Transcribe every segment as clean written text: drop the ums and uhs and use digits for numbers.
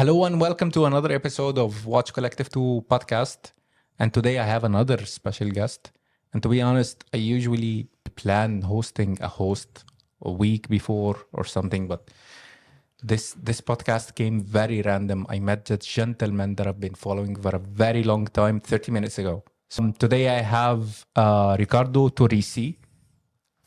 Hello and welcome to another episode of Watchcollectivetwo Podcast. And today I have another special guest. And to be honest, I usually plan hosting a host a week before or something, but this podcast came very random. I met this gentleman that I've been following for a very long time, 30 minutes ago. So today I have Riccardo Torrisi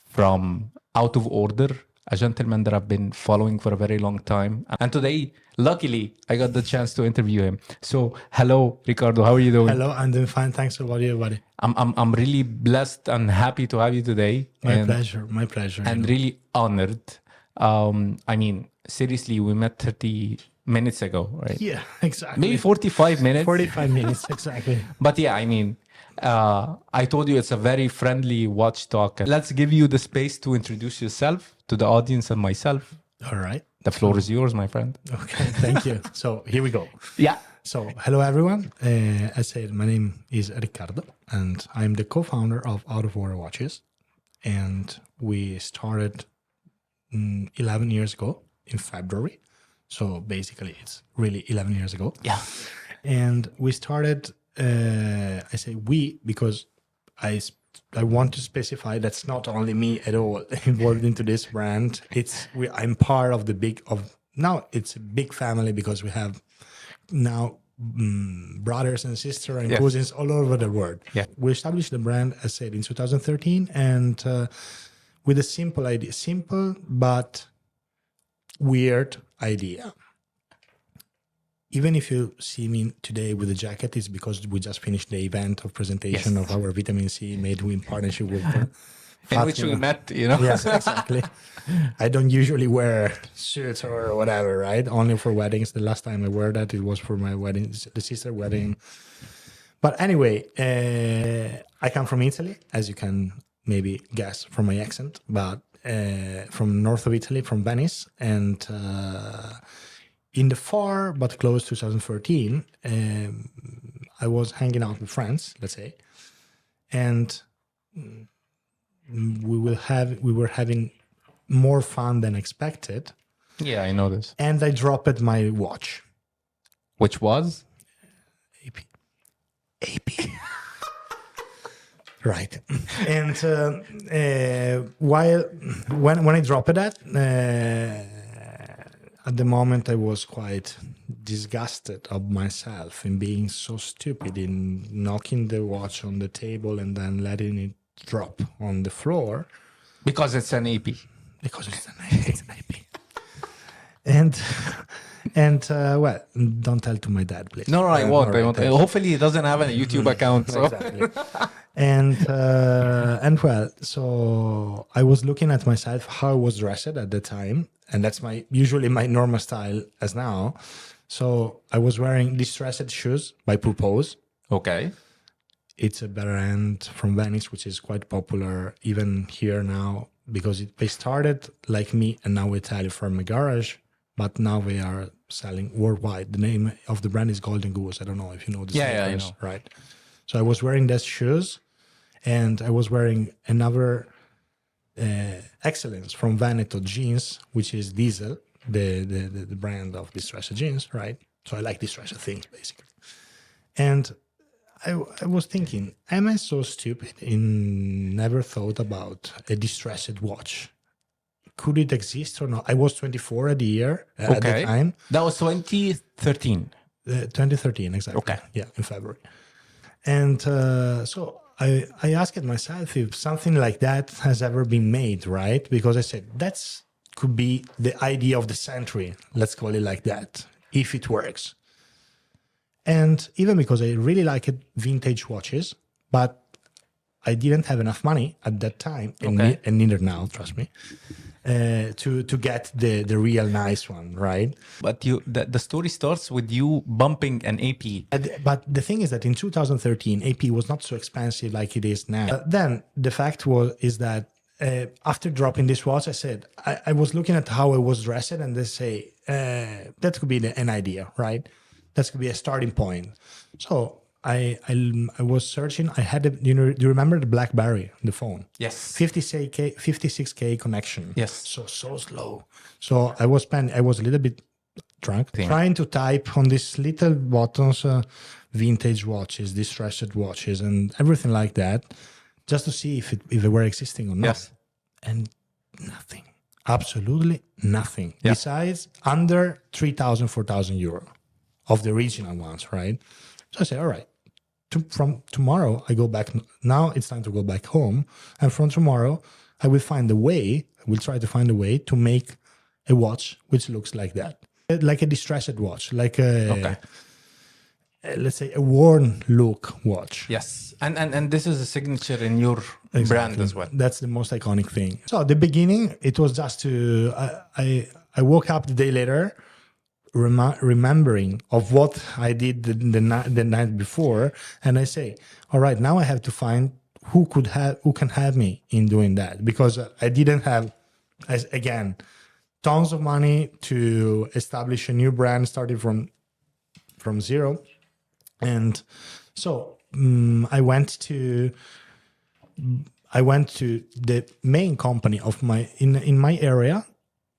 from Outoforder, a gentleman that I've been following for a very long time. And today, luckily, I got the chance to interview him. So, hello, Riccardo. How are you doing? Hello, I'm doing fine. Thanks for you, buddy. I'm really blessed and happy to have you today. My pleasure. And really honored. I mean, seriously, we met 30 minutes ago, right? Yeah, exactly. Maybe 45 minutes. 45 minutes, exactly. But yeah, I mean, I told you it's a very friendly watch talk. Let's give you the space to introduce yourself to the audience and myself. All right. The floor is yours, my friend. Okay, thank you. So here we go. Yeah. So hello, everyone. As I said, my name is Riccardo, and I'm the co-founder of Outoforderwatches. And we started 11 years ago in February. So basically, it's really 11 years ago. Yeah. And we started, I say we, because I want to specify that's not only me at all involved into this brand. I'm part of now it's a big family because we have now brothers and sisters and cousins all over the world. Yeah. We established the brand, as I said, in 2013 and with a simple idea, simple but weird idea. Even if you see me today with a jacket, it's because we just finished the event of presentation of our vitamin C made in partnership with in which we met, you know? Yes, exactly. I don't usually wear suits or whatever, right? Only for weddings. The last time I wore that, it was for my wedding, the sister wedding. But anyway, I come from Italy, as you can maybe guess from my accent, but from north of Italy, from Venice. And in the far but close 2014, I was hanging out with friends, let's say, and we were having more fun than expected. Yeah, I know this. And I dropped my watch. Which was? AP. Right. And when I dropped that, at the moment, I was quite disgusted of myself in being so stupid in knocking the watch on the table and then letting it drop on the floor. Because it's an AP. Because it's an AP. And well, don't tell to my dad, please. No, I won't. Hopefully, he doesn't have a YouTube account. So. Exactly. And well, so I was looking at myself, how I was dressed at the time. And that's usually my normal style as now. So I was wearing distressed shoes by Purpose. Okay. It's a brand from Venice, which is quite popular even here now because they started like me and now Italian from a garage, but now they are selling worldwide. The name of the brand is Golden Goose. I don't know if you know this. Yeah, I know. Right. So I was wearing those shoes and I was wearing another Excellence from Veneto jeans, which is Diesel, the brand of distressed jeans, right? So I like distressed things, basically. And I was thinking, am I so stupid in never thought about a distressed watch? Could it exist or not? I was 24 at the time. That was 2013. 2013, exactly. Okay. Yeah, in February. And so I asked myself if something like that has ever been made, right? Because I said, that could be the idea of the century, let's call it like that, if it works. And even because I really liked vintage watches, but I didn't have enough money at that time, and neither now, trust me, to get the real nice one, right? But the story starts with you bumping an AP. But the thing is that in 2013, AP was not so expensive like it is now. Then the fact is that after dropping this watch, I said, I was looking at how I was dressed and they say, that could be an idea, right? That could be a starting point. So I was searching. I had do you remember the BlackBerry, the phone? Yes. 56K connection. Yes. So slow. So I was a little bit drunk, Thing. trying to type on these little buttons, vintage watches, distressed watches, and everything like that, just to see if they were existing or not. Yes. And nothing, absolutely nothing. Yeah. Besides under 3,000, 4,000 euro of the original ones, right? So I say, all right, from tomorrow I go back. Now it's time to go back home, and from tomorrow I will find a way. I will try to find a way to make a watch which looks like that, like a distressed watch, like a let's say a worn look watch. Yes. And this is a signature in your brand as well. That's the most iconic thing. So at the beginning, it was just to I woke up the day later, remembering of what I did the night before, and I say, all right, now I have to find who can help me in doing that, because I didn't have, again, tons of money to establish a new brand, starting from zero, and so I went to the main company of in my area.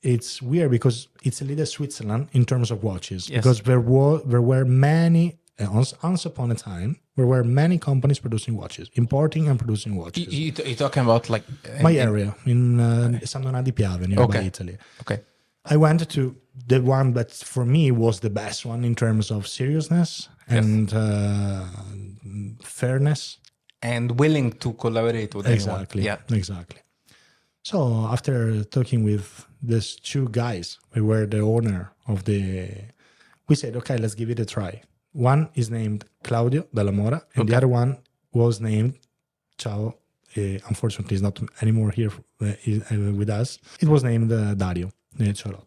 It's weird because it's a little Switzerland in terms of watches, because there were many once upon a time there were many companies producing watches, importing and producing watches. You're talking about like my area in San Donà di Piave, nearby Italy. Okay. I went to the one that for me was the best one in terms of seriousness and fairness, and willing to collaborate with anyone. Exactly. So after talking with these two guys, we were the owner of we said, okay, let's give it a try. One is named Claudio Dalla Mora, and the other one was named Ciao. Unfortunately, he's not anymore here with us. It was named Dario.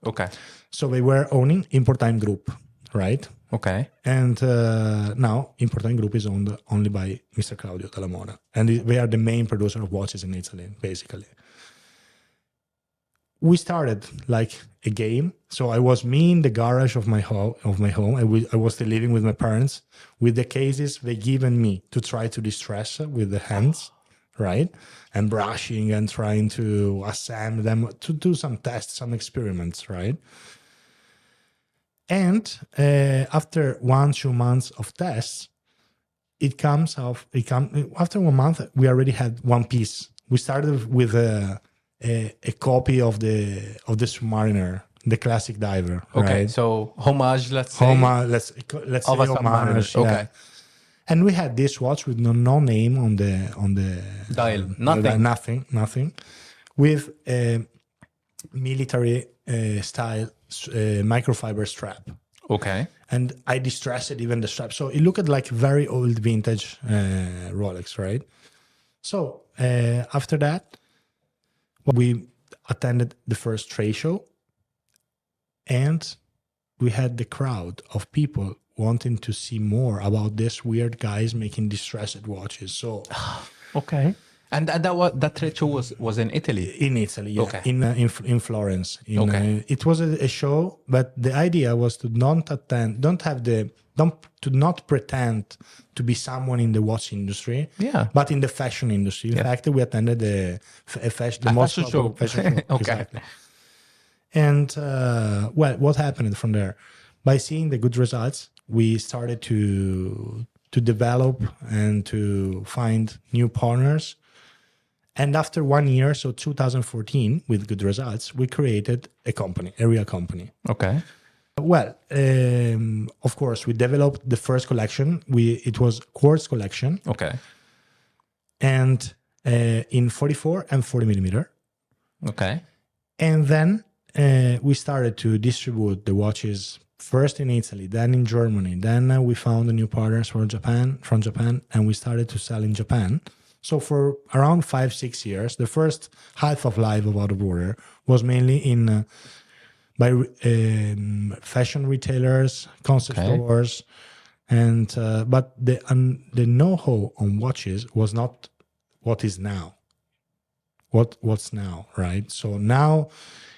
Okay. So they were owning Importime Group, right? Okay. And now Importime Group is owned only by Mr. Claudio Dalla Mora, and they are the main producer of watches in Italy, basically. We started like a game. So I was me in the garage of my home. I was still living with my parents with the cases they given me to try to distress with the hands, right? And brushing and trying to assemble them, to do some tests, some experiments, right? And after 1-2 months of tests, after 1 month, we already had one piece. We started with a copy of the Submariner, the classic diver. Okay, right? so homage, let's say. Let's say Of a homage. Submariner. Okay. And we had this watch with no name on the dial. Nothing. With a military style microfiber strap. Okay. And I distressed even the strap, so it looked like very old vintage Rolex, right? So after that, we attended the first trade show, and we had the crowd of people wanting to see more about this weird guys making distressed watches. So, okay. And that trade show was in Italy. In Italy, yeah. Okay. In Florence. Okay. It was a show, but the idea was to not pretend to be someone in the watch industry, but in the fashion industry. In fact, we attended the most show. Fashion show. Okay. Exactly. And what happened from there? By seeing the good results, we started to develop and to find new partners. And after 1 year, so 2014, with good results, we created a real company. Okay. Well, of course, we developed the first collection. It was quartz collection. Okay. And in 44 and 40 millimeter. Okay. And then we started to distribute the watches first in Italy, then in Germany. Then we found new partners from Japan, and we started to sell in Japan. So for around 5-6 years, the first half of life of Outoforder was mainly by fashion retailers, concept stores, and but the know-how on watches was not what is now. What's now, right? So now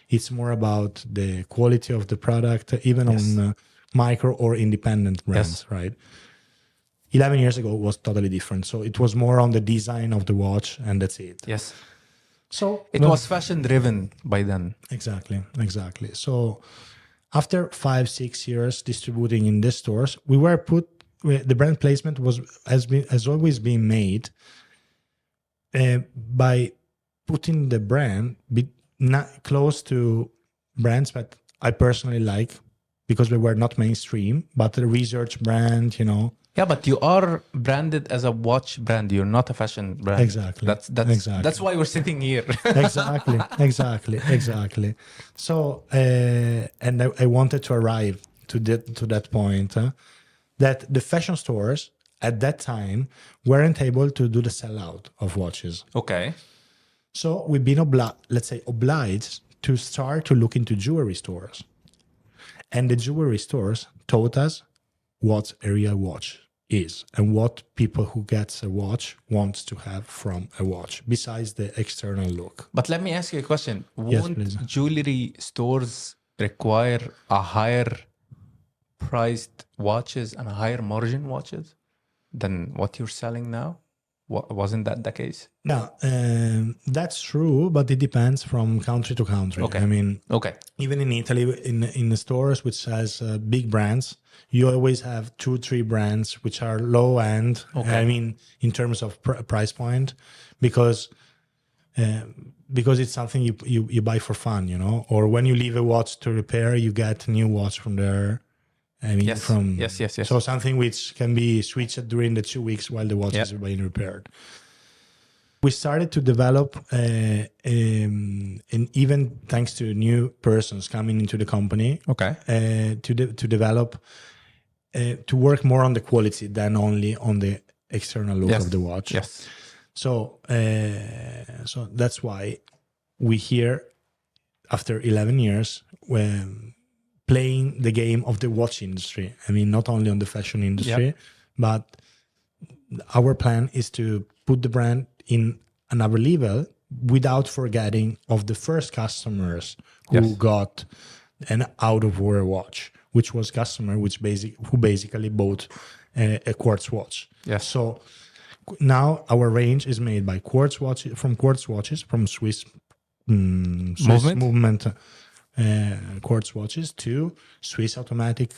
it's more about the quality of the product, even on micro or independent brands, right? 11 years ago was totally different. So it was more on the design of the watch, and that's it. Yes. So it was fashion driven by then. Exactly. So After 5-6 years distributing in the stores, the brand placement has always been made by putting the brand not close to brands that I personally like, because they were not mainstream, but a research brand, Yeah, but you are branded as a watch brand. You're not a fashion brand. Exactly. That's why we're sitting here. Exactly. So, and I wanted to arrive to that point, that the fashion stores at that time weren't able to do the sellout of watches. Okay. So we've been obliged to start to look into jewelry stores. And the jewelry stores taught us what a real watch is and what people who gets a watch wants to have from a watch, besides the external look. But let me ask you a question. Yes, Won't please. jewelry stores require a higher priced watches and a higher margin watches than what you're selling now? Wasn't that the case? Yeah, that's true, but it depends from country to country. Okay. I mean, Okay. even in Italy, in the stores which has big brands, you always have 2-3 brands which are low end. Okay. I mean, in terms of price point, because it's something you buy for fun, or when you leave a watch to repair, you get a new watch from there. I mean, Yes. Yes. So something which can be switched during the 2 weeks while the watch is being repaired. We started to develop, and even thanks to new persons coming into the company, Okay. to develop, to work more on the quality than only on the external look of the watch. Yes. So that's why we here, after 11 years, when playing the game of the watch industry. I mean, not only on the fashion industry, but our plan is to put the brand in another level without forgetting of the first customers who got an out-of-order watch, which was customer who basically bought a quartz watch. Yes. So now our range is made by quartz watches, from Swiss movement quartz watches to Swiss automatic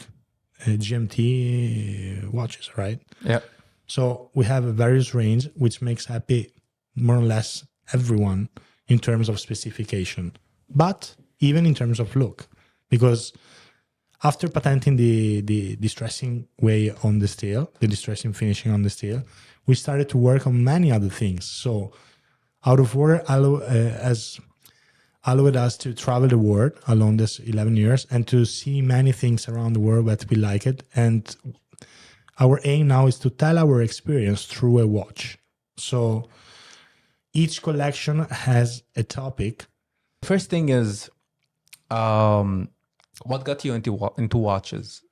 GMT watches, right? Yeah. So we have a various range which makes happy more or less everyone in terms of specification, but even in terms of look, because after patenting the distressing way on the steel, the distressing finishing on the steel, we started to work on many other things. So Outoforder has allowed us to travel the world along this 11 years and to see many things around the world that we like it. And our aim now is to tell our experience through a watch. So each collection has a topic. First thing is, what got you into watches?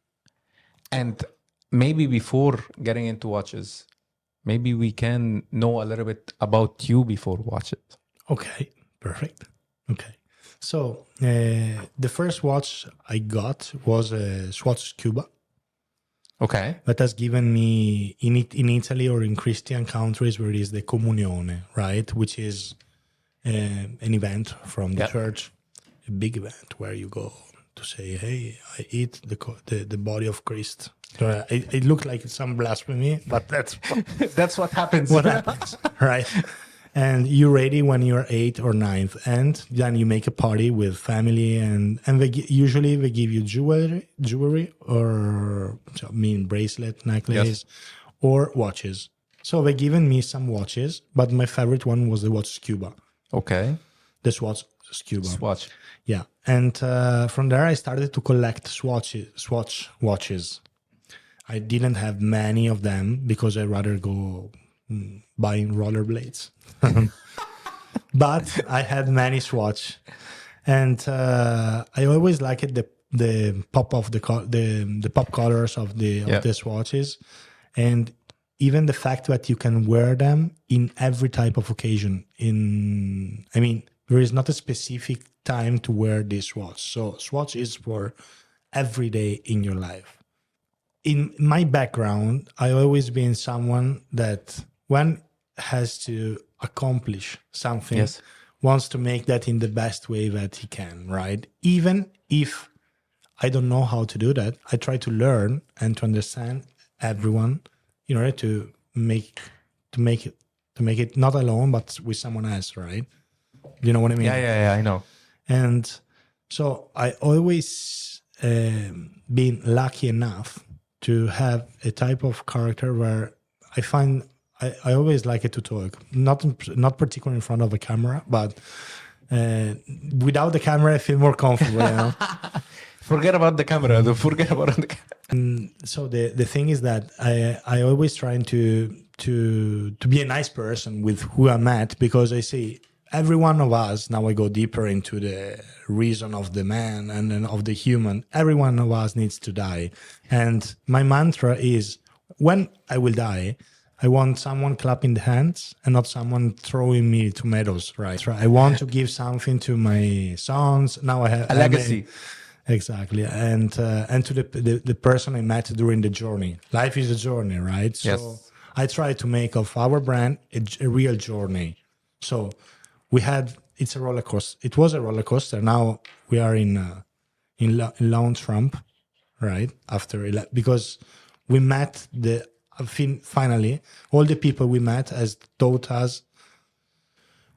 And maybe before getting into watches, maybe we can know a little bit about you before watches. Okay, perfect. Okay. So the first watch I got was a Swatch Cuba. Okay. That has given me, in Italy or in Christian countries where it is the Comunione, right? Which is an event from the church, a big event where you go to say, hey, I eat the body of Christ. It looked like some blasphemy, but That's what happens. what happens, right? And you're ready when you're 8 or 9th, and then you make a party with family, and usually they give you jewelry or bracelet, necklace, or watches. So they given me some watches, but my favorite one was the Watch Cuba. Okay. The Swatch Cuba. Swatch. Yeah, and from there I started to collect Swatch watches. I didn't have many of them because I'd rather go buying rollerblades. But I had many Swatch, and I always liked the pop of the pop colors of the Swatches, and even the fact that you can wear them in every type of occasion. There is not a specific time to wear this watch. So Swatch is for every day in your life. In my background, I always been someone that when has to accomplish something, wants to make that in the best way that he can, right? Even if I don't know how to do that. I try to learn and to understand everyone in order to make it not alone, but with someone else, right? You know what I mean? Yeah, I know. And so I always been lucky enough to have a type of character where I find I always like it to talk, not particularly in front of a camera, but without the camera, I feel more comfortable. You know? Forget about the camera. Forget about the camera. So the thing is that I always trying to be a nice person with who I'm at, because I see every one of us, now I go deeper into the reason of the man and then of the human, every one of us needs to die. And my mantra is, when I will die, I want someone clapping the hands and not someone throwing me tomatoes, right? I want to give something to my sons. Now I have a legacy. Exactly. And to the person I met during the journey. Life is a journey, right? So yes. I try to make of our brand a real journey. So it's a roller coaster. It was a roller coaster. Now we are in launch ramp, right? Because we met finally, all the people we met has taught us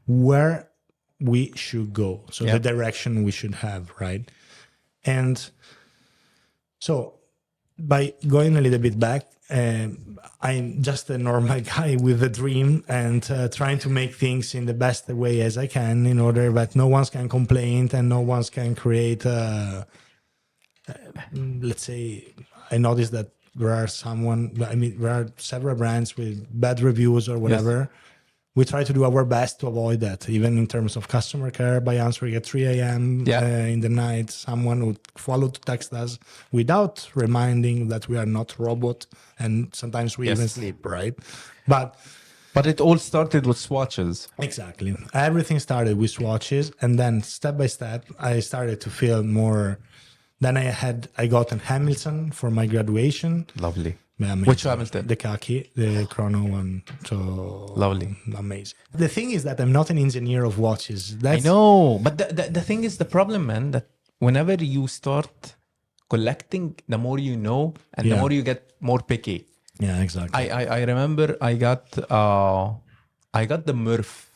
where we should go. So the direction we should have, right? And so by going a little bit back, I'm just a normal guy with a dream and trying to make things in the best way as I can in order that no one can complain and no one can create, let's say, I noticed that there are several brands with bad reviews or whatever. Yes. We try to do our best to avoid that, even in terms of customer care, by answering at 3 a.m. In the night. Someone would follow to text us without reminding that we are not robot, and sometimes we even sleep, right? But it all started with swatches. Exactly. Everything started with swatches, and then step by step, I started to feel more. Then I got a Hamilton for my graduation. Lovely. Yeah, which Hamilton? The khaki, the chrono one. So lovely. Amazing. The thing is that I'm not an engineer of watches. I know, but the thing is, the problem, man, that whenever you start collecting, the more you know, and the more you get more picky. Yeah, exactly. I remember I got the Murph,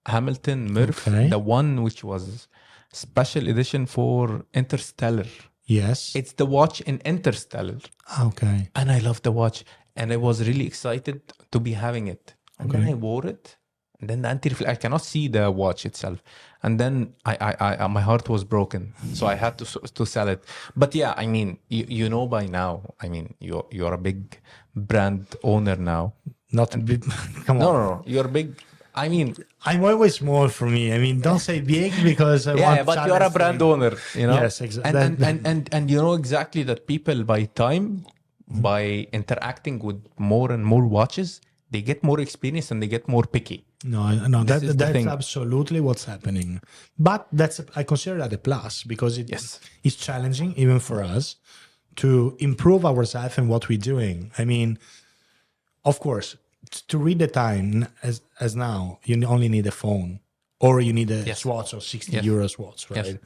Hamilton Murph, the one which was special edition for Interstellar. Yes. It's the watch in Interstellar. Okay. And I love the watch. And I was really excited to be having it. And then I wore it. And then the anti-reflect, I cannot see the watch itself. And then I my heart was broken. So I had to sell it. But yeah, I mean, you know by now, I mean, you're a big brand owner now. Not a big, come on. No. You're big. I mean, I'm always small for me. I mean, don't say big because I want. But you're a brand owner, you know. Yes, exactly. And you know exactly that people by time, by interacting with more and more watches, they get more experience and they get more picky. No, that's absolutely what's happening. But I consider that a plus because it's challenging even for us to improve ourselves and what we're doing. I mean, of course. To read the time as now, you only need a phone or you need a swatch of 60 euro swatch, right? Yes.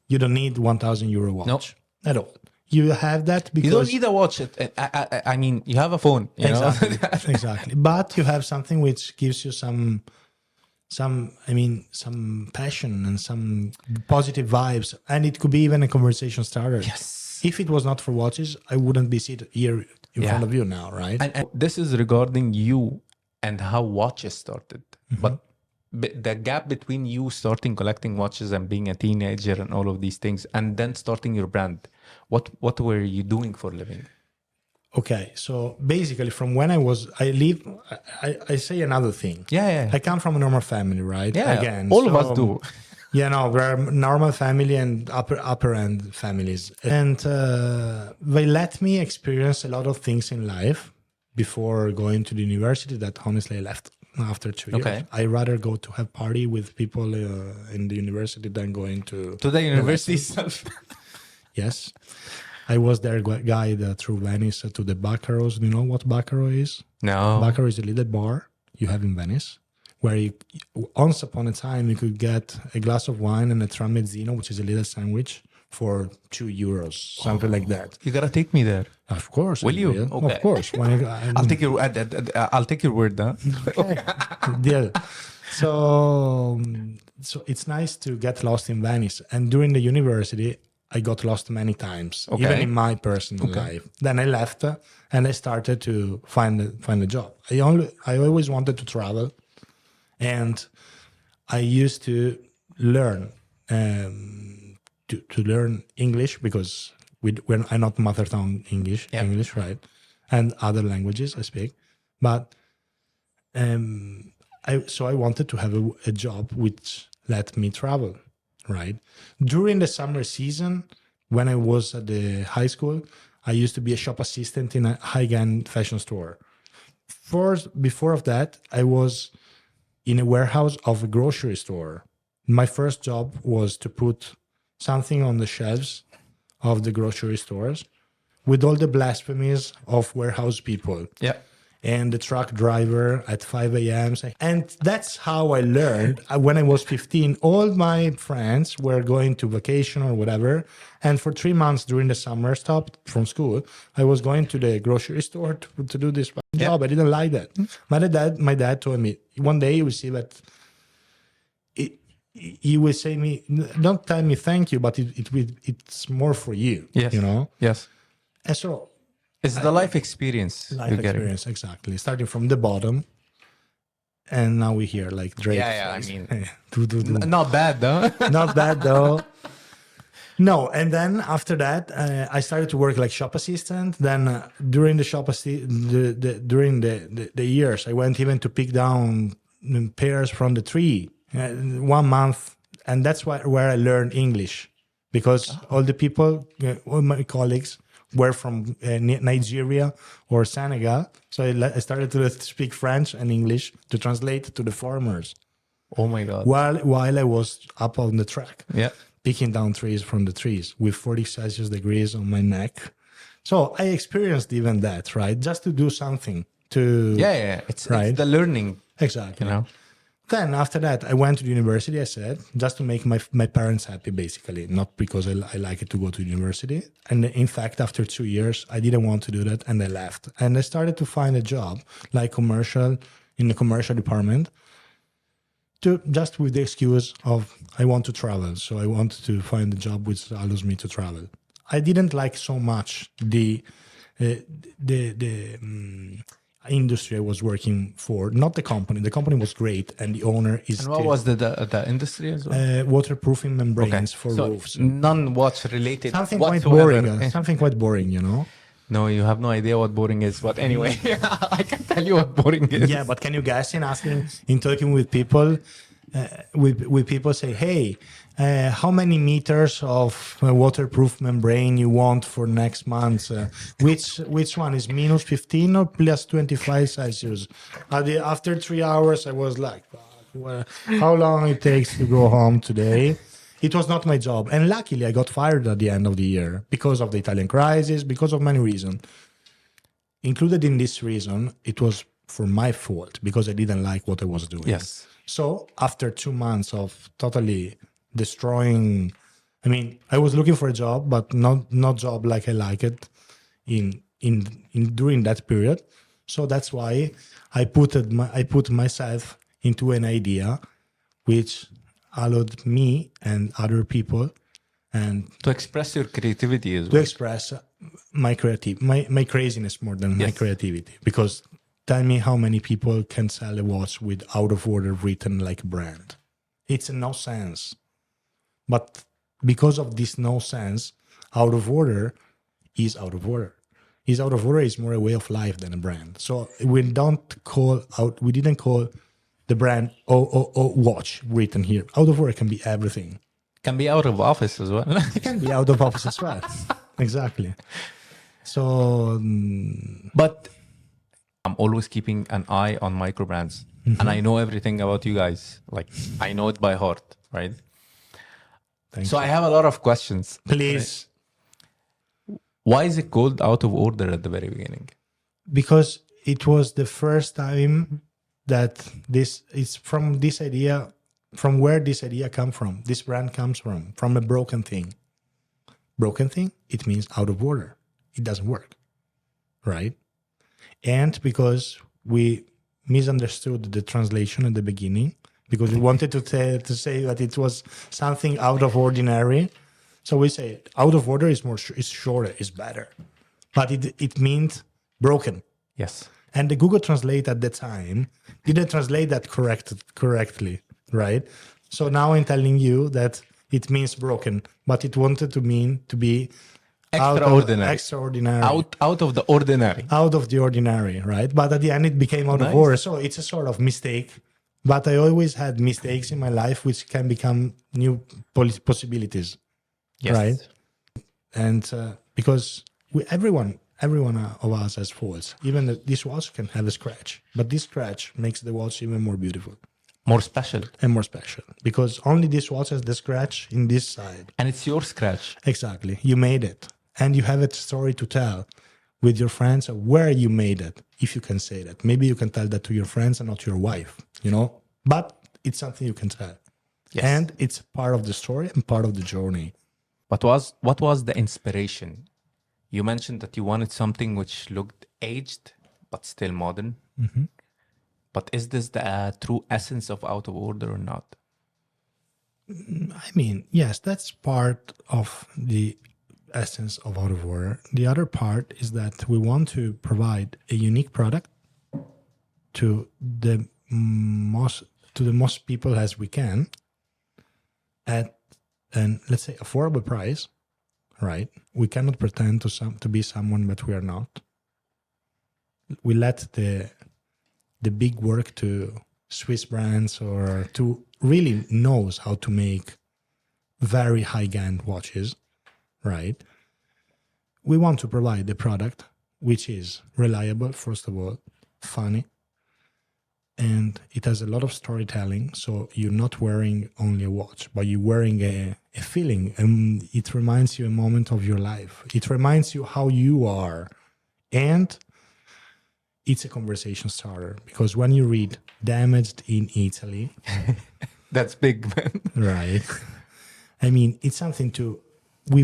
You don't need 1,000 euro watch at all. You have that because... You don't need a watch. I mean, you have a phone. You know? Exactly. But you have something which gives you some passion and some positive vibes. And it could be even a conversation starter. Yes. If it was not for watches, I wouldn't be sitting here in front of you now, right? And this is regarding you and how watches started. But the gap between you starting collecting watches and being a teenager and all of these things, and then starting your brand, what were you doing for a living? Okay, so basically from when I say another thing. Yeah. I come from a normal family, right? Yeah, again, all of us do. Yeah, no, we're normal family and upper end families. And they let me experience a lot of things in life before going to the university that honestly I left after 2 years. Okay. I rather go to have party with people in the university than going to the university itself. Yes. I was their guide through Venice to the Baccaros. Do you know what Baccaro is? No. Baccaro is a little bar you have in Venice, where once upon a time you could get a glass of wine and a tramezzino, which is a little sandwich, for €2, something like that. You gotta take me there. Of course. Will you? Okay. Of course. I'll take your word. Huh? Deal. So it's nice to get lost in Venice. And during the university, I got lost many times, even in my personal life. Then I left and I started to find a job. I always wanted to travel, and I used to learn to learn English because I'm not mother tongue English, right, and other languages I speak, but I wanted to have a job which let me travel, right? During the summer season, when I was at the high school, I used to be a shop assistant in a high-end fashion store. Before of that, I was in a warehouse of a grocery store. My first job was to put something on the shelves of the grocery stores with all the blasphemies of warehouse people. Yeah. And the truck driver at 5 a.m. And that's how I learned. When I was 15, all my friends were going to vacation or whatever. And for 3 months during the summer, stopped from school, I was going to the grocery store to do this job. I didn't like that. My dad told me, one day you will see that he will say me, don't tell me thank you, but it's more for you, yes. you know? Yes. And so it's the life experience. Exactly. Starting from the bottom, and now we're here, like Drake. Yeah. I mean, not bad though. Not bad though. No, and then after that, I started to work like shop assistant. Then during the shop during the years, I went even to pick down pears from the tree. 1 month, and that's where I learned English, because all the people, all my colleagues, were from Nigeria or Senegal. So I started to speak French and English to translate to the farmers. Oh my God. While I was up on the track, picking down trees from the trees with 40 Celsius degrees on my neck. So I experienced even that, right? Just to do something to... Yeah. It's the learning. Exactly. You know? Then after that, I went to the university, I said, just to make my parents happy, basically, not because I like it to go to university. And in fact, after 2 years, I didn't want to do that, and I left. And I started to find a job, like in the commercial department, just with the excuse of, I want to travel. So I wanted to find a job which allows me to travel. I didn't like so much the industry I was working for, not the company. The company was great, and the owner is. And what was the industry as well? Waterproofing membranes for roofs. Non-watch related. Something quite boring. Something quite boring, you know. No, you have no idea what boring is. But anyway, I can tell you what boring is. Yeah, but can you guess in talking with people, with people say, hey, how many meters of waterproof membrane you want for next month? Which one is minus 15 or plus 25 Celsius? After 3 hours, I was like, how long it takes to go home today? It was not my job. And luckily, I got fired at the end of the year because of the Italian crisis, because of many reasons. Included in this reason, it was for my fault because I didn't like what I was doing. Yes. So after 2 months of totally destroying, I mean, I was looking for a job, but not job like I like it in during that period. So that's why I put myself into an idea which allowed me and other people and to express your creativity as well. To express my craziness more than my creativity. Because tell me how many people can sell a watch with Outoforder written like a brand. It's a no sense. But because of this no sense, Outoforder is Outoforder. Outoforder is more a way of life than a brand. So we didn't call the brand watch written here. Outoforder can be everything. Can be out of office as well. It can be out of office as well. Exactly. So, but I'm always keeping an eye on micro brands, and I know everything about you guys. Like I know it by heart, right? So I have a lot of questions. Please. Right? Why is it called Out of Order at the very beginning? Because it was the first time that this is from this idea, from where this idea come from. This brand comes from a broken thing. broken thing, it means out of order. It doesn't work, right? And because we misunderstood the translation at the beginning, because we wanted to say that it was something out of ordinary. So we say out of order is shorter, is better. But it means broken. Yes. And the Google Translate at the time didn't translate that correctly, right? So now I'm telling you that it means broken, but it wanted to mean to be Extraordinary. extraordinary. Out of the ordinary. Out of the ordinary, right? But at the end, it became out Nice. of order. So it's a sort of mistake. But I always had mistakes in my life, which can become new possibilities, Yes. right? And because everyone of us has faults. Even this watch can have a scratch, but this scratch makes the watch even more beautiful. More special. And more special, because only this watch has the scratch in this side. And it's your scratch. Exactly. You made it. And you have a story to tell with your friends of where you made it, if you can say that. Maybe you can tell that to your friends and not to your wife, But it's something you can tell. Yes. And it's part of the story and part of the journey. But what was the inspiration? You mentioned that you wanted something which looked aged, but still modern. Mm-hmm. But is this the true essence of Out of Order or not? I mean, yes, that's part of the essence of Out of Order. The other part is that we want to provide a unique product to the most people as we can at an, let's say, affordable price, right? We cannot pretend to be someone that we are not. We let the big work to Swiss brands or to really knows how to make very high-end watches, right? We want to provide the product which is reliable, first of all, funny, and it has a lot of storytelling. So you're not wearing only a watch, but you're wearing a feeling, and it reminds you a moment of your life. It reminds you how you are, and it's a conversation starter, because when you read "damaged in Italy," That's big, man. right? I mean, it's something we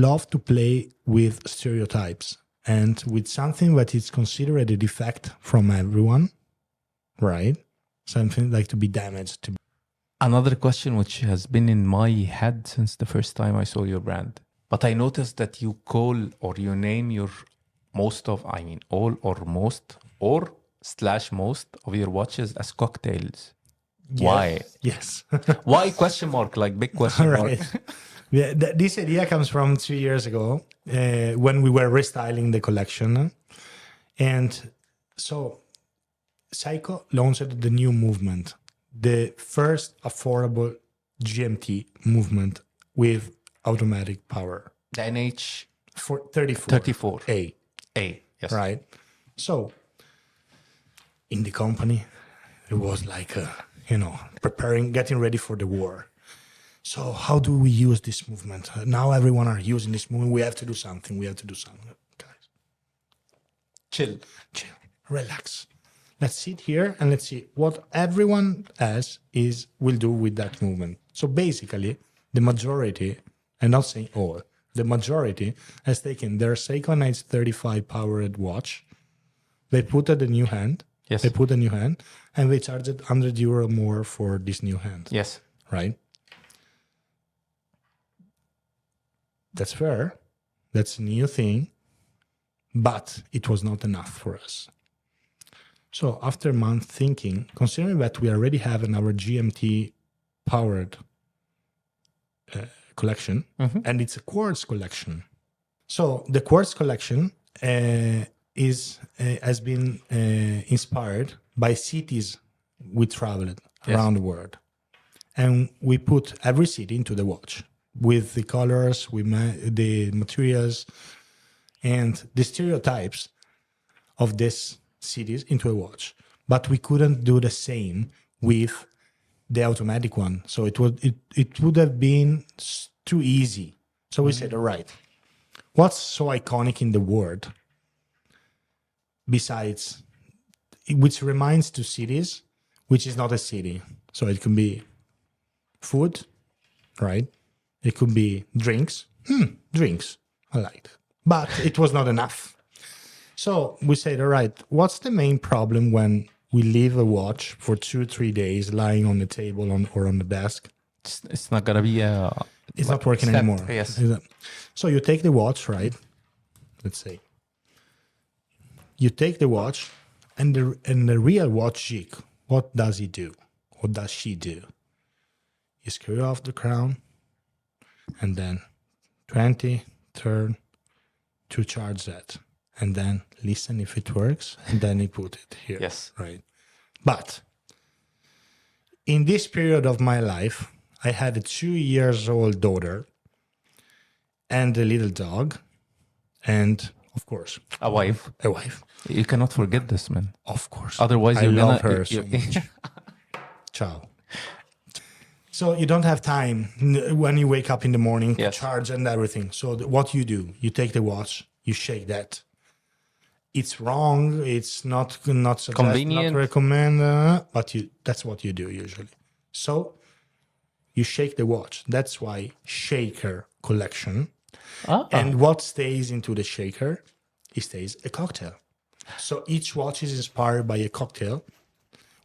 love to play with stereotypes and with something that is considered a defect from everyone, right? Something like to be damaged. Another question which has been in my head since the first time I saw your brand. But I noticed that you call or you name your all or most or / most of your watches as cocktails. Why? Yes. Why question mark? Like big question mark. Right. Yeah, this idea comes from 2 years ago when we were restyling the collection. And so Seiko launched the new movement, the first affordable GMT movement with automatic power. The NH 34. A. Yes. Right. So in the company, it was like, getting ready for the war. So how do we use this movement? Now everyone are using this movement. We have to do something. Guys, Chill. relax. Let's sit here and let's see what everyone else will do with that movement. So basically, the majority, I'm not saying all, the majority has taken their Seiko NH35 powered watch. They put a new hand. Yes. They put a new hand, and they charged €100 more for this new hand. Yes. Right? That's fair. That's a new thing, but it was not enough for us. So after a month thinking, considering that we already have in our GMT powered collection, and it's a quartz collection. So the quartz collection has been inspired by cities we traveled around the world. And we put every city into the watch with the colors, the materials, and the stereotypes of these cities into a watch. But we couldn't do the same with the automatic one. So it would have been too easy. So we said, all right, what's so iconic in the world besides, which reminds to cities, which is not a city. So it can be food, right? It could be drinks, drinks. I liked it. But it was not enough. So we said, all right, what's the main problem when we leave a watch for 2-3 days lying on the table or on the desk? It's not gonna be It's not working set, anymore. yes. So you take the watch, right? Let's say you take the watch, and the real watch geek, what does he do? What does she do? You screw off the crown, and then 20, turn to charge that, and then listen if it works, and then you put it here. Yes. Right. But in this period of my life, I had a 2-year-old daughter and a little dog, and of course, a wife. a wife. You cannot forget this, man. Of course. Otherwise, I you're love gonna, her so much. Ciao. So you don't have time when you wake up in the morning to charge and everything. So what you do, you take the watch, you shake that. It's wrong. It's not suggest, convenient, not recommend, but that's what you do usually. So you shake the watch. That's why shaker collection. And what stays into the shaker? It stays a cocktail. So each watch is inspired by a cocktail,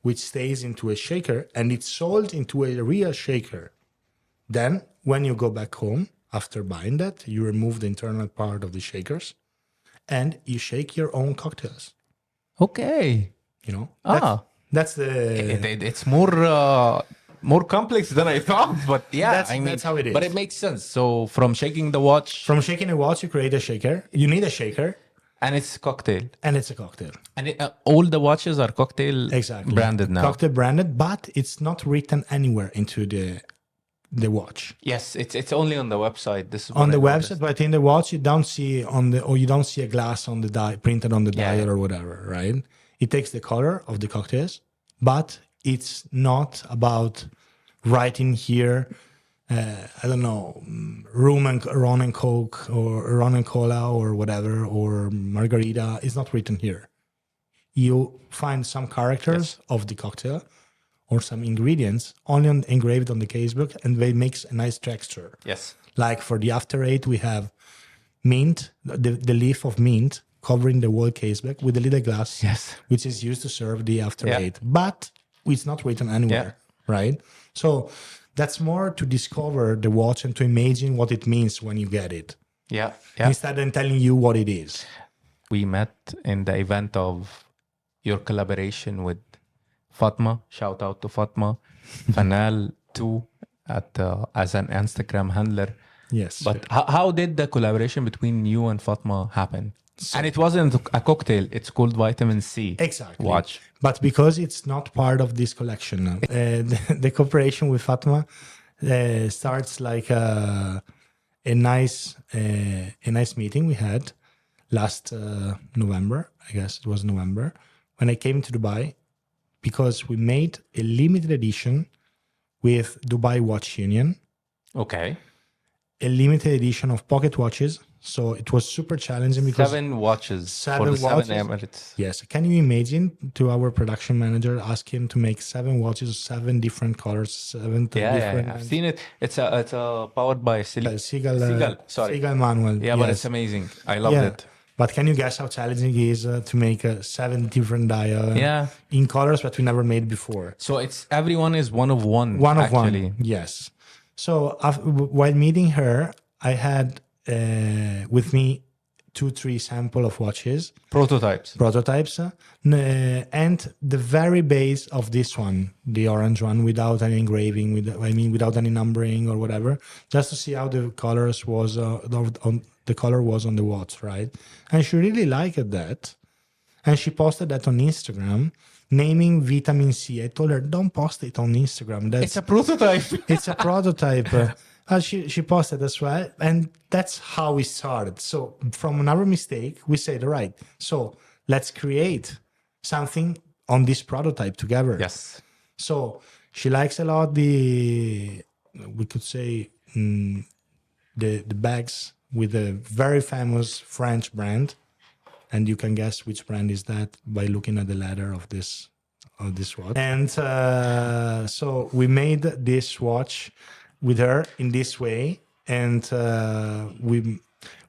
which stays into a shaker, and it's sold into a real shaker. Then, when you go back home, after buying that, you remove the internal part of the shakers, and you shake your own cocktails. Okay. You know? That's the... It's more complex than I thought, but yeah, that's how it is. But it makes sense. So from shaking the watch... From shaking a watch, you create a shaker. You need a shaker. And it's cocktail. And it's a cocktail. And all the watches are cocktail branded now. Cocktail branded, but it's not written anywhere into the watch. Yes, it's only on the website. This is on the website, but in the watch you don't see you don't see a glass on the printed on the dial or whatever, right? It takes the color of the cocktails, but it's not about writing here. I don't know, rum and coke or rum and cola or whatever, or margarita is not written here. You find some characters of the cocktail or some ingredients only engraved on the casebook, and they makes a nice texture. Yes. Like for the After 8, we have mint, the leaf of mint covering the whole casebook with a little glass, which is used to serve the After 8. But it's not written anywhere, right? So that's more to discover the watch and to imagine what it means when you get it. Yeah. Instead of telling you what it is. We met in the event of your collaboration with Fatma. Shout out to Fatma. FNAL2 as an Instagram handler. Yes. But how did the collaboration between you and Fatma happen? And it wasn't a cocktail. It's called Vitamin C. Exactly. Watch. But because it's not part of this collection, the cooperation with Fatma starts like a nice meeting we had last November. I guess it was November when I came to Dubai, because we made a limited edition with Dubai Watch Union. Okay. A limited edition of pocket watches. So it was super challenging because 7 watches for the 7 Emirates. Yes. Can you imagine to our production manager, ask him to make 7 watches, 7 different colors, 7 different... I've seen it. It's a powered by Seagull. Sorry. Seagull manual. Yeah, but it's amazing. I loved it. But can you guess how challenging it is to make 7 different dial in colors that we never made before? So everyone is one of one. One of actually. one. Yes. So while meeting her, I had with me 2-3 sample of watches. Prototypes. And the very base of this one, the orange one, without any engraving, without any numbering or whatever, just to see how the colors was the color was on the watch, right? And she really liked that. And she posted that on Instagram, naming Vitamin C. I told her, don't post it on Instagram. It's a prototype. It's a prototype. She posted as well. And that's how we started. So from another mistake, we said, all right, so let's create something on this prototype together. Yes. So she likes a lot the bags with a very famous French brand. And you can guess which brand is that by looking at the letter of this watch. And so we made this watch with her in this way. and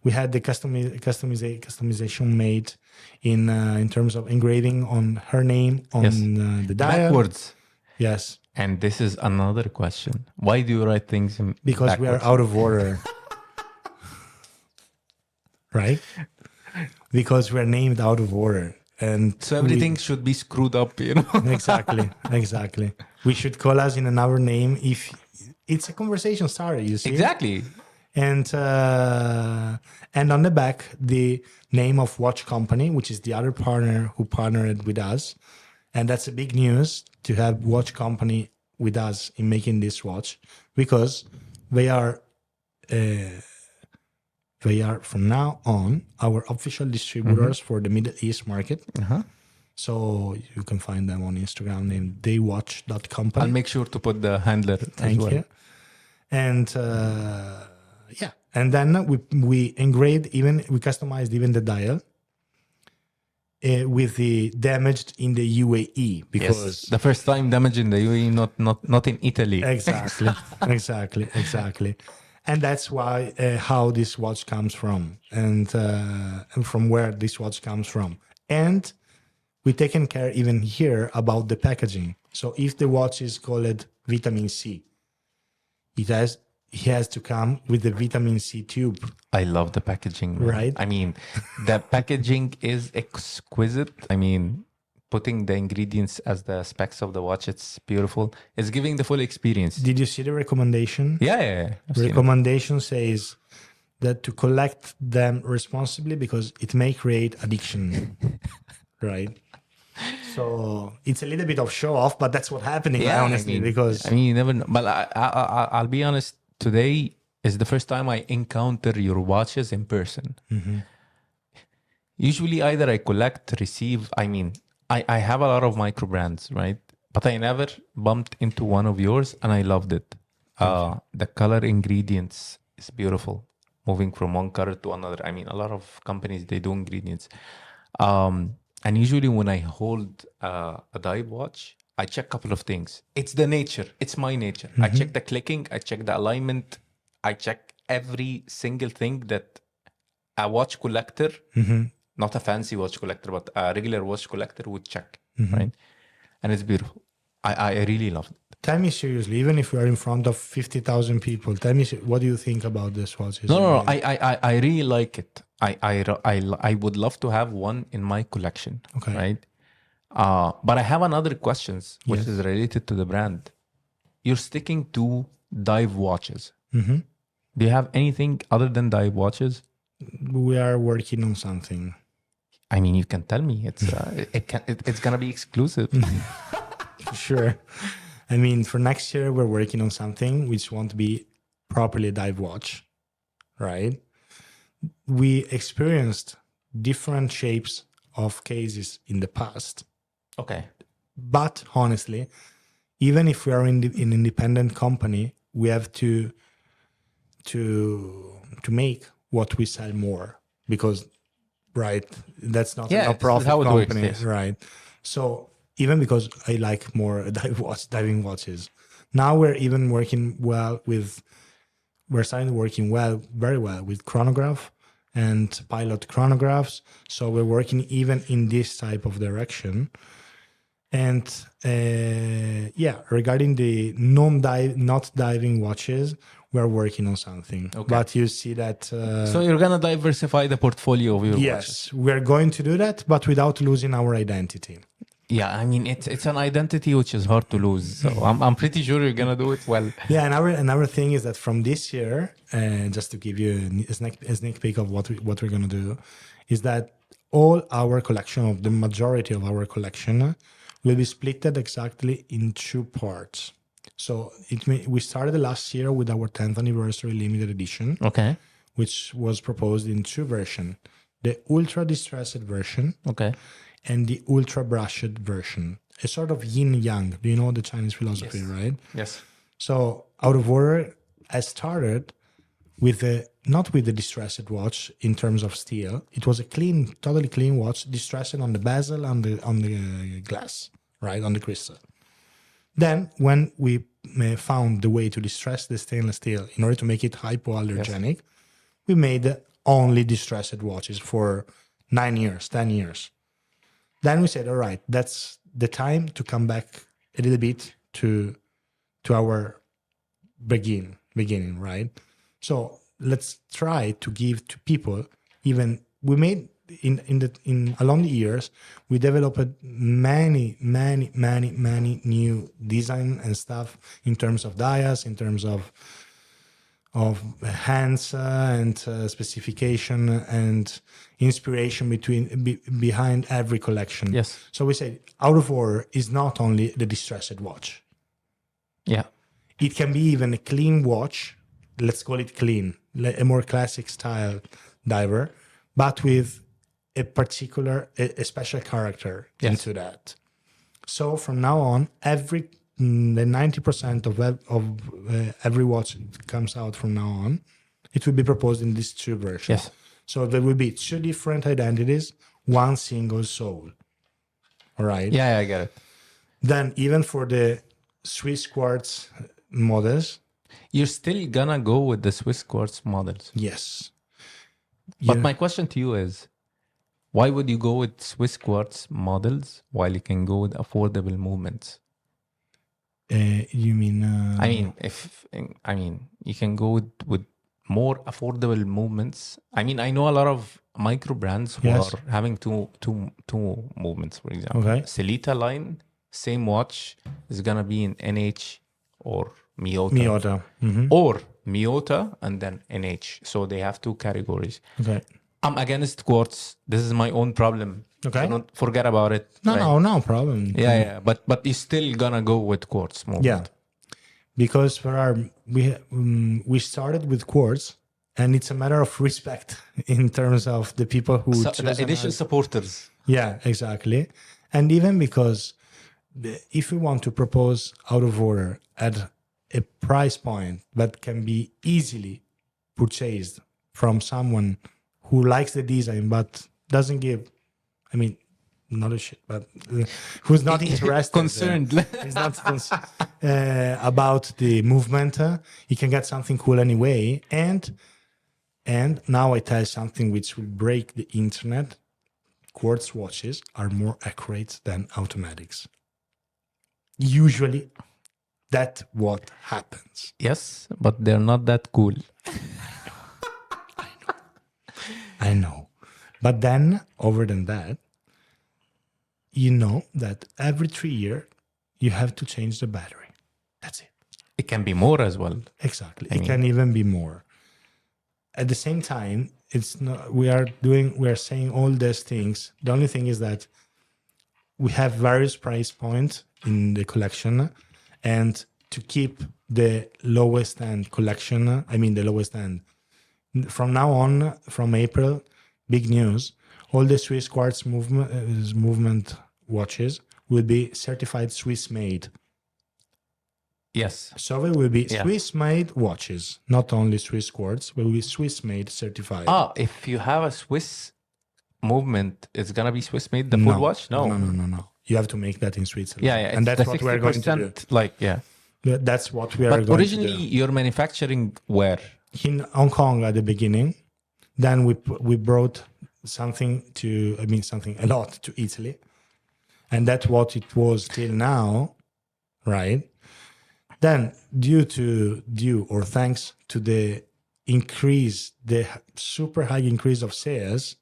we had the customization made in terms of engraving on her name on the dial. Backwards. Yes. And this is another question. Why do you write things in Because we are out of order. Right? Because we're named out of order. And so everything should be screwed up, Exactly. We should call us in another name if it's a conversation starter, you see? Exactly. And on the back, the name of Watch Company, which is the other partner who partnered with us. And that's a big news to have Watch Company with us in making this watch, because they are from now on our official distributors for the Middle East market. So you can find them on Instagram named theywatch.company. I'll make sure to put the handler Thank as well. you. And and then we engraved we customized even the dial with the damaged in the UAE, because the first time damage in the UAE, not in Italy. Exactly. And that's why how this watch comes from, and from where this watch comes from. And we taken care even here about the packaging. So if the watch is called vitamin C, it has to come with the vitamin C tube. I love the packaging, man. Right? I mean, the packaging is exquisite. I mean, putting the ingredients as the specs of the watch, it's beautiful. It's giving the full experience. Did you see the recommendation? Yeah. The recommendation says that to collect them responsibly because it may create addiction. Right? So it's a little bit of show off, but that's what's happening, honestly. You never know. But I'll be honest, today is the first time I encounter your watches in person. Usually either I collect, receive, I have a lot of micro brands, right? But I never bumped into one of yours and I loved it. The color ingredients is beautiful. Moving from one color to another. A lot of companies, they do ingredients. And usually when I hold a dive watch, I check a couple of things. It's the nature. It's my nature. I check the clicking. I check the alignment. I check every single thing that a watch collector, not a fancy watch collector, but a regular watch collector would check, right? And it's beautiful. I really love it. Tell me seriously, even if we are in front of 50,000 people, tell me, what do you think about this watch? No. I really like it. I would love to have one in my collection, right? But I have another questions, which is related to the brand. You're sticking to dive watches. Do you have anything other than dive watches? We are working on something. You can tell me. It's gonna be exclusive. Sure. For next year, we're working on something which won't be properly a dive watch, right? We experienced different shapes of cases in the past. Okay. But honestly, even if we are in an independent company, we have to make what we sell more, because, right, that's not a profit company, works, right? So even because I like more diving watches, now we're even working very well with chronograph and pilot chronographs. So we're working even in this type of direction. And regarding the not diving watches, we're working on something. Okay. But you see that... so you're going to diversify the portfolio of your watches? Yes, we're going to do that, but without losing our identity. Yeah, it's an identity which is hard to lose. So I'm pretty sure you're gonna do it well. Yeah, another thing is that from this year, just to give you a sneak peek of what we're gonna do, is that all our collection, of the majority of our collection, will be splitted exactly in two parts. So we started last year with our 10th anniversary limited edition, which was proposed in two versions: the ultra distressed version, and the ultra brushed version, a sort of yin yang. Do you know the Chinese philosophy, right? Yes. So Outoforder has started with not with the distressed watch in terms of steel. It was a totally clean watch, distressed on the bezel, on the glass, right, on the crystal. Then when we found the way to distress the stainless steel in order to make it hypoallergenic, we made only distressed watches for 9 years, 10 years. Then we said, all right, that's the time to come back a little bit to our beginning, right? So let's try to give to people, even we made in along the years, we developed many new design and stuff in terms of dials, in terms of hands and specification and inspiration behind every collection. Yes. So we say Outoforder is not only the distressed watch. Yeah. It can be even a clean watch. Let's call it clean, a more classic style diver, but with a particular, a special character into that. So from now on, the 90% of every watch that comes out from now on, it will be proposed in these two versions. Yes. So there will be two different identities, one single soul. All right. Yeah, I get it. Then even for the Swiss quartz models, You're still gonna go with the Swiss quartz models. yes. But my question to you is, why would you go with Swiss quartz models while you can go with affordable movements? You mean? I mean, you can go with more affordable movements. I mean, I know a lot of micro brands who Yes. are having two movements, for example. Okay. Selita line, same watch is gonna be in NH or Miyota. Miyota. Mm-hmm. Or Miyota and then NH. So they have two categories. Okay. I'm against quartz. This is my own problem. Okay. Don't forget about it. No problem. Yeah. But you're still gonna go with quartz movement. Yeah, because we started with quartz, and it's a matter of respect in terms of the people who So choose the initial supporters. Yeah, exactly. And even because if we want to propose Outoforder at a price point that can be easily purchased from someone who likes the design but doesn't give, I mean, not a shit, but who's not interested, Concerned. is not about the movement, he can get something cool anyway. And now I tell you something which will break the internet. Quartz watches are more accurate than automatics. Usually, that's what happens. Yes, but they're not that cool. I know. But then, over than that, you know that every 3 years, you have to change the battery. That's it. It can be more as well. Exactly. It can even be more. At the same time, it's not. We are saying all these things. The only thing is that we have various price points in the collection, and to keep the lowest end collection, the lowest end. From now on, from April, big news, all the Swiss quartz movement watches will be certified Swiss made. Yes. So they will be Swiss made watches, not only Swiss quartz, will be Swiss made certified. If you have a Swiss movement, it's gonna be Swiss made, the full watch? No. You have to make that in Switzerland. Yeah. And that's what we're going to do. That's what we are going to do. But originally, you're manufacturing where? In Hong Kong at the beginning. Then we brought something a lot to Italy. And that's what it was till now, right? Then thanks to the super high increase of sales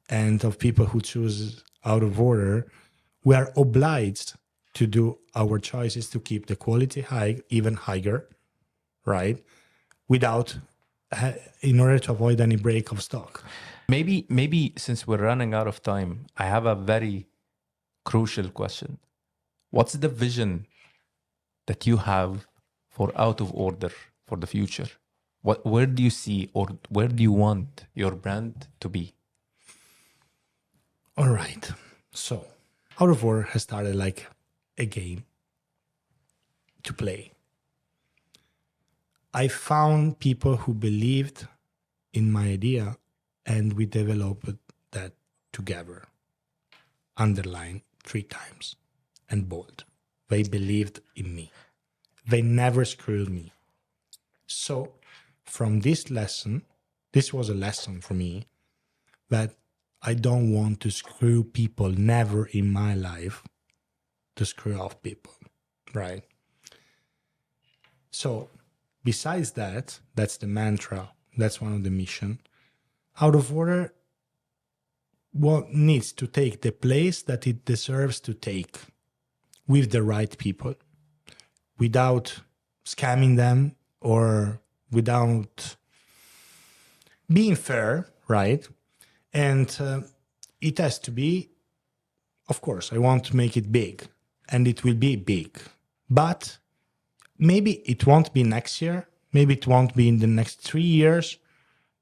and of people who choose Outoforder, we are obliged to do our choices to keep the quality high, even higher, right? In order to avoid any break of stock. Maybe since we're running out of time, I have a very crucial question. What's the vision that you have for Outoforder for the future? Where do you see, or where do you want your brand to be? All right. So Outoforder has started like a game to play. I found people who believed in my idea, and we developed that together. Underline 3 times and bold. They believed in me. they never screwed me. So from this lesson, this was a lesson for me that I don't want to screw people, never in my life to screw off people, right? So besides that, that's the mantra. That's one of the mission. Outoforder needs to take the place that it deserves to take with the right people, without scamming them or without being fair, right? And it has to be, of course, I want to make it big, and it will be big. But maybe it won't be next year. Maybe it won't be in the next 3 years.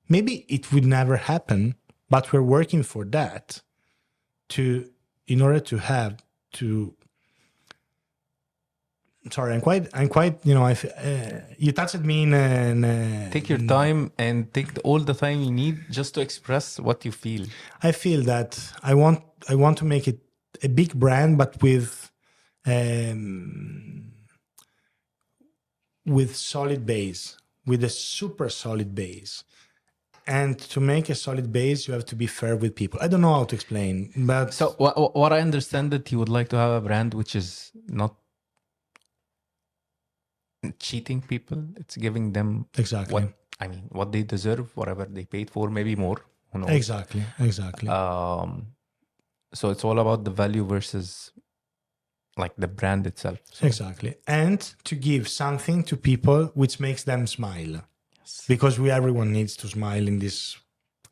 Maybe it will never happen, but we're working for that in order to have to. Sorry, I'm quite, you touched me in Take your time and take all the time you need just to express what you feel. I feel that I want to make it a big brand, but with solid base, with a super solid base. And to make a solid base, you have to be fair with people. I don't know how to explain, but So what I understand that you would like to have a brand which is not cheating people. It's giving them exactly, what they deserve, whatever they paid for, maybe more. Who knows? exactly. So it's all about the value versus like the brand itself. So, Exactly. And to give something to people which makes them smile. Yes. Because everyone needs to smile in this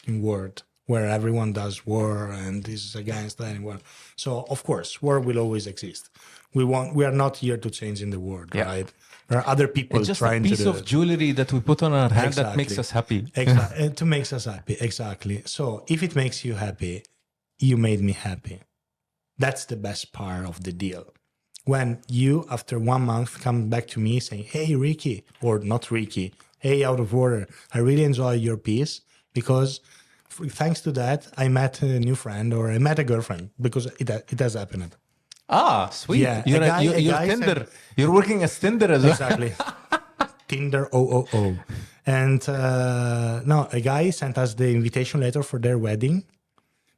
world where everyone does war and is against anyone. So of course, war will always exist. We are not here to change in the world, right? There are other people it's just trying to do a piece of jewelry that we put on our hand that makes us happy. Exactly. To make us happy. Exactly. So if it makes you happy, you made me happy. That's the best part of the deal. When you, after 1 month, come back to me saying, hey, Ricky, or not Ricky, hey, Outoforder, I really enjoy your piece because thanks to that, I met a new friend or I met a girlfriend because it has happened. Ah, sweet. Yeah, you're Tinder. You're working as Tinder as well. Exactly. Tinder, oh. And no, a guy sent us the invitation letter for their wedding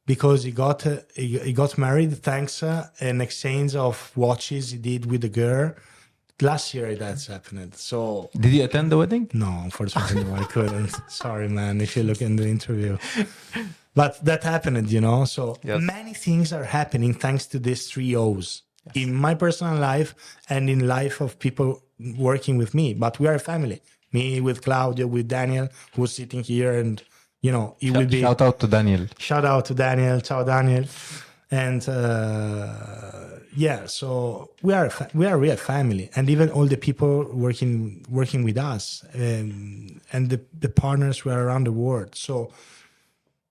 because he got married thanks an exchange of watches he did with the girl. Last year that's happened. So did you attend the wedding? No, unfortunately, no, I couldn't. Sorry, man. If you look in the interview, but that happened, So many things are happening thanks to these 3 O's in my personal life and in life of people working with me. But we are a family. Me with Claudio, with Daniel, who's sitting here, and it will be shout out to Daniel. Shout out to Daniel. Ciao, Daniel. And so we are a family, and even all the people working with us, and the partners who are around the world. So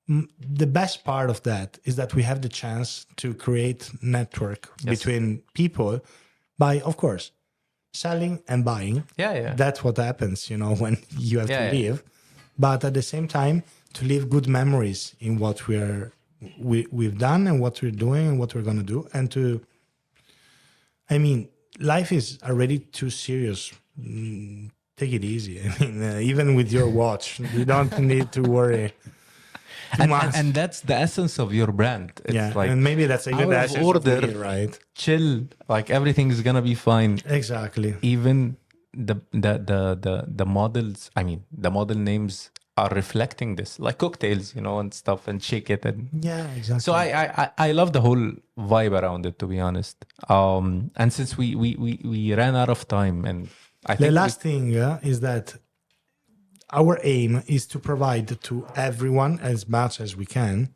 the best part of that is that we have the chance to create network between people by, of course, selling and buying. Yeah. That's what happens, when you have to live, but at the same time to leave good memories in what we've done and what we're doing and what we're going to do. And life is already too serious. Take it easy. Even with your watch, you don't need to worry too much. And that's the essence of your brand. It's like, and maybe that's a good essence order, of me, right? Chill, like everything is gonna be fine. Exactly. Even the models, the model names are reflecting this, like cocktails, and stuff, and shake it, and exactly. So I love the whole vibe around it, to be honest. And since we ran out of time, and I think the last thing is that our aim is to provide to everyone as much as we can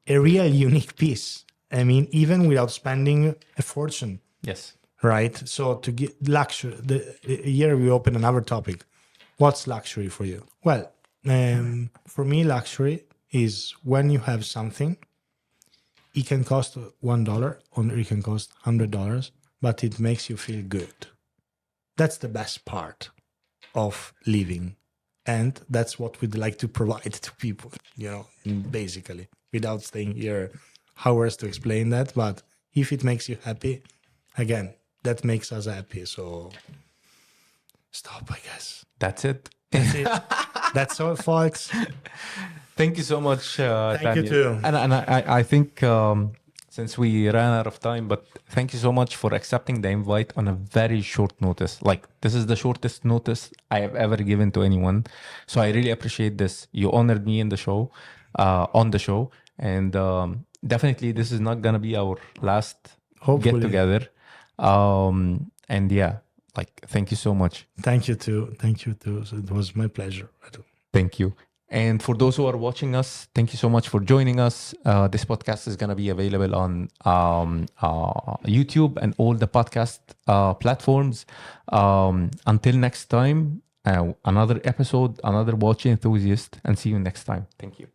a real unique piece. Even without spending a fortune. Yes. Right. So to get luxury, here we open another topic. What's luxury for you? Well, for me, luxury is when you have something, it can cost $1 or it can cost $100, but it makes you feel good. That's the best part of living. And that's what we'd like to provide to people, basically, without staying here hours to explain that. But if it makes you happy, again, that makes us happy. So stop, I guess. That's it. That's it. That's all, folks. Thank you so much. Thank you Daniel. too. And I think since we ran out of time, but thank you so much for accepting the invite on a very short notice. Like, this is the shortest notice I have ever given to anyone. So I really appreciate this. You honored me in the show, on the show. And definitely this is not going to be our last Hopefully. get together. And yeah, like, thank you so much. Thank you too. Thank you too. So it was my pleasure. Thank you. And for those who are watching us, thank you so much for joining us. This podcast is going to be available on YouTube and all the podcast platforms. Until next time, another episode, another watch enthusiast, and see you next time. Thank you.